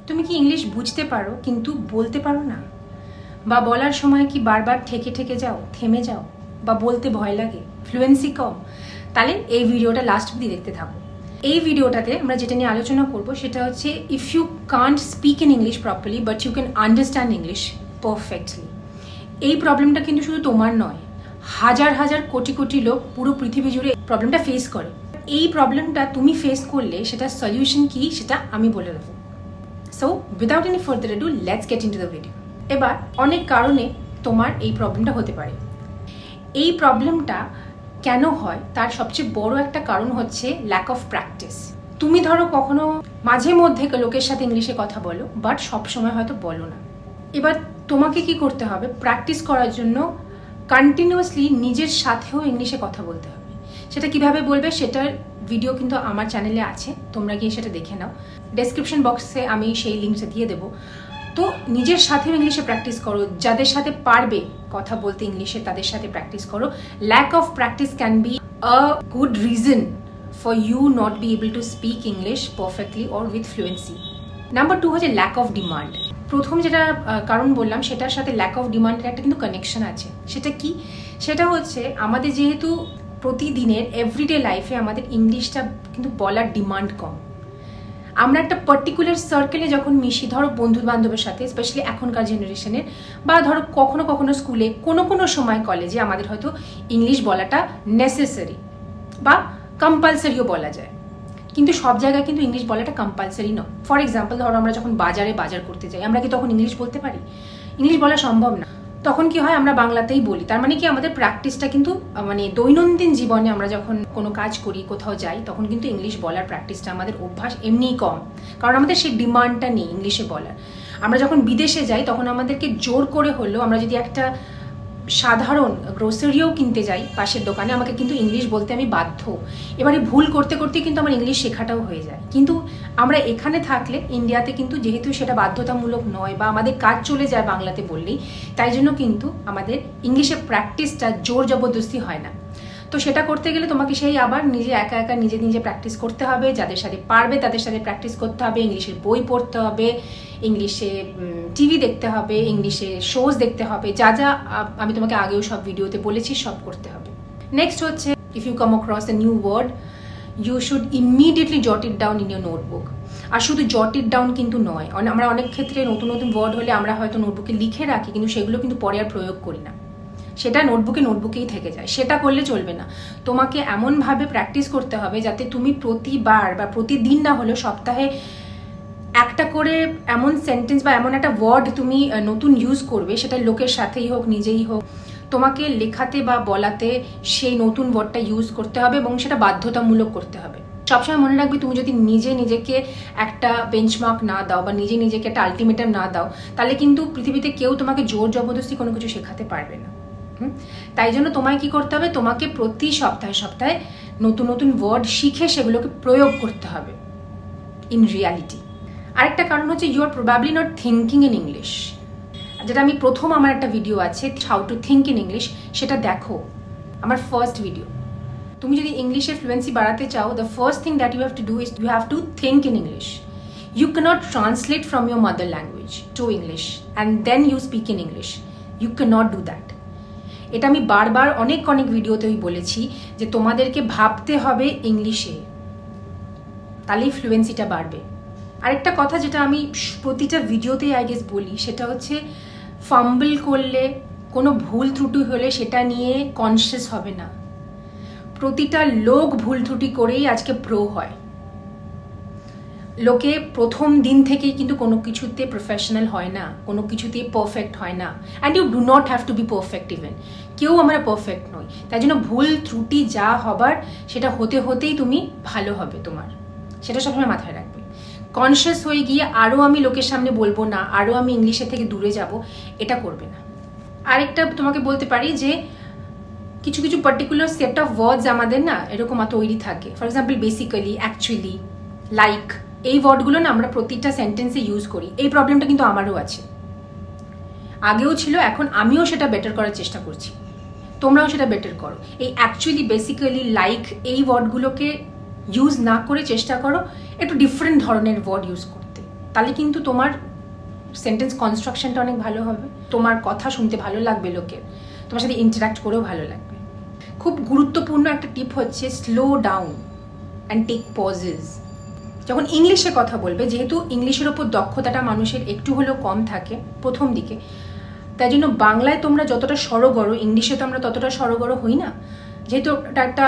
তুমি কি ইংলিশ বুঝতে পারো কিন্তু বলতে পারো না? বা বলার সময় কি বারবার ঠেকে ঠেকে যাও, থেমে যাও, বা বলতে ভয় লাগে, ফ্লুয়েন্সি কম? তাহলে এই ভিডিওটা লাস্ট অবধি দেখতে থাকো। এই ভিডিওটাতে আমরা যেটা নিয়ে আলোচনা করব সেটা হচ্ছে if you can't speak in English properly but you can understand English perfectly. এই প্রবলেমটা কিন্তু শুধু তোমার নয়, হাজার হাজার কোটি কোটি লোক পুরো পৃথিবী জুড়ে প্রবলেমটা ফেস করে। এই প্রবলেমটা তুমি ফেস করলে সেটা সলিউশন কি সেটা আমি বলে দেবো। So without any further ado let's get into the video. এবার অনেক কারণে তোমার এই প্রবলেমটা হতে পারে। এই প্রবলেমটা কেন হয় তার সবচেয়ে বড় একটা কারণ হচ্ছে ল্যাক অফ প্র্যাকটিস। তুমি ধরো কখনো মাঝে মধ্যে লোকের সাথে ইংলিশে কথা বলো, বাট সবসময় হয়তো বলো না। এবার তোমাকে কি করতে হবে? প্র্যাকটিস করার জন্য কন্টিনিউয়াসলি নিজের সাথেও ইংলিশে কথা বলতে হবে। সেটা কিভাবে বলবে সেটার ভিডিও কিন্তু আমার চ্যানেলে আছে, তোমরা গিয়ে সেটা দেখে নাও। ডেসক্রিপশন বক্সে আমি সেই লিঙ্কটা দিয়ে দেবো। তো নিজের সাথেও ইংলিশে প্র্যাকটিস করো, যাদের সাথে পারবে কথা বলতে ইংলিশে তাদের সাথে প্র্যাকটিস করো। Lack of practice can be a good reason for you not be able to speak English perfectly or with fluency. Number 2 হচ্ছে ল্যাক অফ ডিমান্ড। প্রথম যেটা কারণ বললাম সেটার সাথে ল্যাক অফ ডিমান্ডের একটা কিন্তু কানেকশন আছে। সেটা কি? সেটা হচ্ছে আমাদের যেহেতু প্রতিদিনের এভরিডে লাইফে আমাদের ইংলিশটা কিন্তু বলার ডিমান্ড কম। আমরা একটা পার্টিকুলার সার্কেলে যখন মিশি, ধরো বন্ধু বান্ধবের সাথে, স্পেশালি এখনকার জেনারেশনের, বা ধরো কখনো কখনো স্কুলে, কোনো সময় কলেজে আমাদের হয়তো ইংলিশ বলাটা নেসেসারি বা কম্পালসারিও বলা যায়। কিন্তু সব জায়গায় কিন্তু ইংলিশ বলাটা কম্পালসারি নয়। ফর এক্সাম্পল ধরো আমরা যখন বাজার করতে যাই, আমরা কি তখন ইংলিশ বলতে পারি? ইংলিশ বলা সম্ভব না। তখন কি হয়? আমরা বাংলাতেই বলি। তার মানে কি আমাদের প্র্যাকটিসটা কিন্তু মানে দৈনন্দিন জীবনে আমরা যখন কোনো কাজ করি, কোথাও যাই, তখন কিন্তু ইংলিশ বলার প্র্যাকটিসটা আমাদের অভ্যাস এমনিই কম, কারণ আমাদের সেই ডিমান্ডটা নেই ইংলিশে বলার। আমরা যখন বিদেশে যাই তখন আমাদেরকে জোর করে হলেও, আমরা যদি একটা সাধারণ গ্রোসারিও কিনতে যাই পাশের দোকানে, আমাকে কিন্তু ইংলিশ বলতে আমি বাধ্য। এবারে ভুল করতে করতে কিন্তু আমার ইংলিশ শেখাটাও হয়ে যায়। কিন্তু আমরা এখানে থাকলে, ইন্ডিয়াতে কিন্তু যেহেতু সেটা বাধ্যতামূলক নয় বা আমাদের কাজ চলে যায় বাংলাতে বললেই, তাই জন্য কিন্তু আমাদের ইংলিশে প্র্যাকটিসটা জোর জবরদস্তি হয় না। তো সেটা করতে গেলে তোমাকে সেই আবার নিজে একা একা নিজে প্র্যাকটিস করতে হবে। যাদের সাথে পারবে তাদের সাথে প্র্যাকটিস করতে হবে, ইংলিশের বই পড়তে হবে, ইংলিশে টিভি দেখতে হবে, ইংলিশে শোজ দেখতে হবে, যা যা আমি তোমাকে আগেও সব ভিডিওতে বলেছি সব করতে হবে। নেক্সট হচ্ছে if you come across a new word, you should immediately jot it down in your notebook. আর শুধু জট ইট ডাউন কিন্তু নয়, আমরা অনেক ক্ষেত্রে নতুন ওয়ার্ড হলে আমরা হয়তো নোটবুকে লিখে রাখি, কিন্তু সেগুলো কিন্তু পরে আর প্রয়োগ করি না। সেটা নোটবুকেই থেকে যায়। সেটা করলে চলবে না। তোমাকে এমনভাবে প্র্যাকটিস করতে হবে যাতে তুমি প্রতিবার বা প্রতিদিন না হলেও সপ্তাহে একটা করে এমন সেন্টেন্স বা এমন একটা ওয়ার্ড তুমি নতুন ইউজ করবে, সেটা লোকের সাথেই হোক নিজেই হোক, তোমাকে লেখাতে বা বলাতে সেই নতুন ওয়ার্ডটা ইউজ করতে হবে এবং সেটা বাধ্যতামূলক করতে হবে। সবসময় মনে রাখবে, তুমি যদি নিজেকে একটা বেঞ্চমার্ক না দাও বা নিজেকে একটা আলটিমেটাম না দাও, তাহলে কিন্তু পৃথিবীতে কেউ তোমাকে জোর জবরদস্তি কোনো কিছু শেখাতে পারবে না। তাই জন্য তোমায় কি করতে হবে? তোমাকে প্রতি সপ্তাহে নতুন ওয়ার্ড শিখে সেগুলোকে প্রয়োগ করতে হবে ইন রিয়ালিটি। আরেকটা কারণ হচ্ছে you are probably not thinking in English. যেটা আমি আমার একটা ভিডিও আছে how to think in English, সেটা দেখো, আমার ফার্স্ট ভিডিও। তুমি যদি ইংলিশে ফ্লুয়েন্সি বাড়াতে চাও, the first thing that you have to do is you have to think in English. You cannot translate from your mother language to English and then you speak in English. You cannot do that. এটা আমি বারবার অনেক ভিডিওতেই বলেছি যে তোমাদেরকে ভাবতে হবে ইংলিশে, তাহলেই ফ্লুয়েন্সিটা বাড়বে। আরেকটা কথা যেটা আমি প্রতিটা ভিডিওতেই আই গেস বলি, সেটা হচ্ছে ফাম্বল করলে, কোনো ভুল ত্রুটি হলে সেটা নিয়ে কনসিয়াস হবে না। প্রতিটা লোক ভুল ত্রুটি করেই আজকে প্রো হয়। লোকে প্রথম দিন থেকেই কিন্তু কোনো কিছুতে প্রফেশনাল হয় না, কোনো কিছুতে পারফেক্ট হয় না। And you do not have to be perfect even. কেউ আমরা পারফেক্ট নই। তাই জন্য ভুল ত্রুটি যা হবার সেটা হতেই তুমি ভালো হবে তোমার, সেটা সবসময় মাথায় রাখবে। কনসিয়াস হয়ে গিয়ে আরও আমি লোকের সামনে বলবো না, আরও আমি ইংলিশের থেকে দূরে যাব, এটা করবে না। আরেকটা তোমাকে বলতে পারি যে কিছু পার্টিকুলার সেট অফ ওয়ার্ডস আমাদের না এরকম তৈরি থাকে। For example basically, actually, like, এই ওয়ার্ডগুলো না আমরা প্রতিটা সেন্টেন্সে ইউজ করি। এই প্রবলেমটা কিন্তু আমারও আছে, আগেও ছিল, এখন আমিও সেটা বেটার করার চেষ্টা করছি। তোমরাও সেটা বেটার করো। এই অ্যাকচুয়ালি, বেসিক্যালি, লাইক, এই ওয়ার্ডগুলোকে ইউজ না করে চেষ্টা করো একটু ডিফারেন্ট ধরনের ওয়ার্ড ইউজ করতে। তাহলে কিন্তু তোমার সেন্টেন্স কনস্ট্রাকশনটা অনেক ভালো হবে, তোমার কথা শুনতে ভালো লাগবে লোকের, তোমার সাথে ইন্টারাক্ট করেও ভালো লাগবে। খুব গুরুত্বপূর্ণ একটা টিপ হচ্ছে slow down and take pauses. যখন ইংলিশে কথা বলবে, যেহেতু ইংলিশের ওপর দক্ষতাটা মানুষের একটু হলেও কম থাকে প্রথম দিকে, তাই জন্য বাংলায় তোমরা যতটা সড়গড়, ইংলিশে তো আমরা ততটা সড়গড় হই না, যেহেতু এটা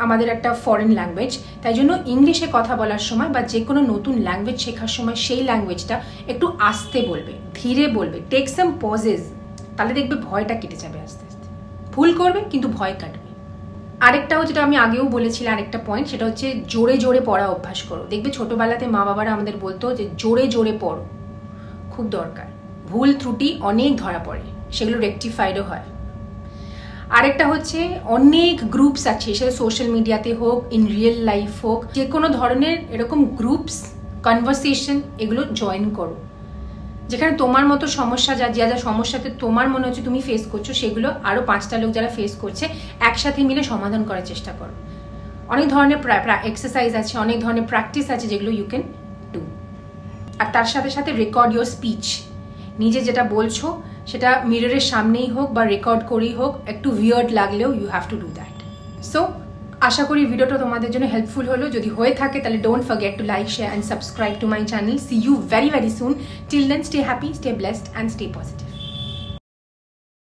আমাদের একটা ফরেন ল্যাঙ্গুয়েজ, তাই জন্য ইংলিশে কথা বলার সময় বা যে কোনো নতুন ল্যাঙ্গুয়েজ শেখার সময় সেই ল্যাঙ্গুয়েজটা একটু আস্তে বলবে, ধীরে বলবে, টেক সাম পজেস। তাহলে দেখবে ভয়টা কেটে যাবে আস্তে আস্তে। ভুল করবে কিন্তু ভয় কাটবে। আরেকটাও যেটা আমি আগেও বলেছিলাম, আরেকটা পয়েন্ট, সেটা হচ্ছে জোরে জোরে পড়া অভ্যাস করো। দেখবে ছোটোবেলাতে মা বাবারা আমাদের বলতো যে জোরে জোরে পড়ো, খুব দরকার। ভুল ত্রুটি অনেক ধরা পড়ে, সেগুলো রেকটিফাইডও হয়। আরেকটা হচ্ছে অনেক গ্রুপস আছে, সেটা সোশ্যাল মিডিয়াতে হোক, ইন রিয়েল লাইফ হোক, যে কোনো ধরনের এরকম গ্রুপস, কনভারসেশন, এগুলো জয়েন করো, যেখানে তোমার মতো সমস্যা, যা যা সমস্যাতে তোমার মনে হচ্ছে তুমি ফেস করছো, সেগুলো আরও 5টা লোক যারা ফেস করছে একসাথে মিলে সমাধান করার চেষ্টা করো। অনেক ধরনের এক্সারসাইজ আছে, অনেক ধরনের প্র্যাকটিস আছে যেগুলো ইউ ক্যান ডু। আর তার সাথে সাথে রেকর্ড ইউর স্পিচ। নিজে যেটা বলছো সেটা মিররের সামনেই হোক বা রেকর্ড করেই হোক, একটু উইয়ার্ড লাগলেও you have to do that. So আশা করি ভিডিওটা তোমাদের জন্য হেল্পফুল হলো। যদি হয়ে থাকে তাহলে don't forget to like, share and subscribe to my channel. See you very, very soon. Till then, stay happy, stay blessed and stay positive.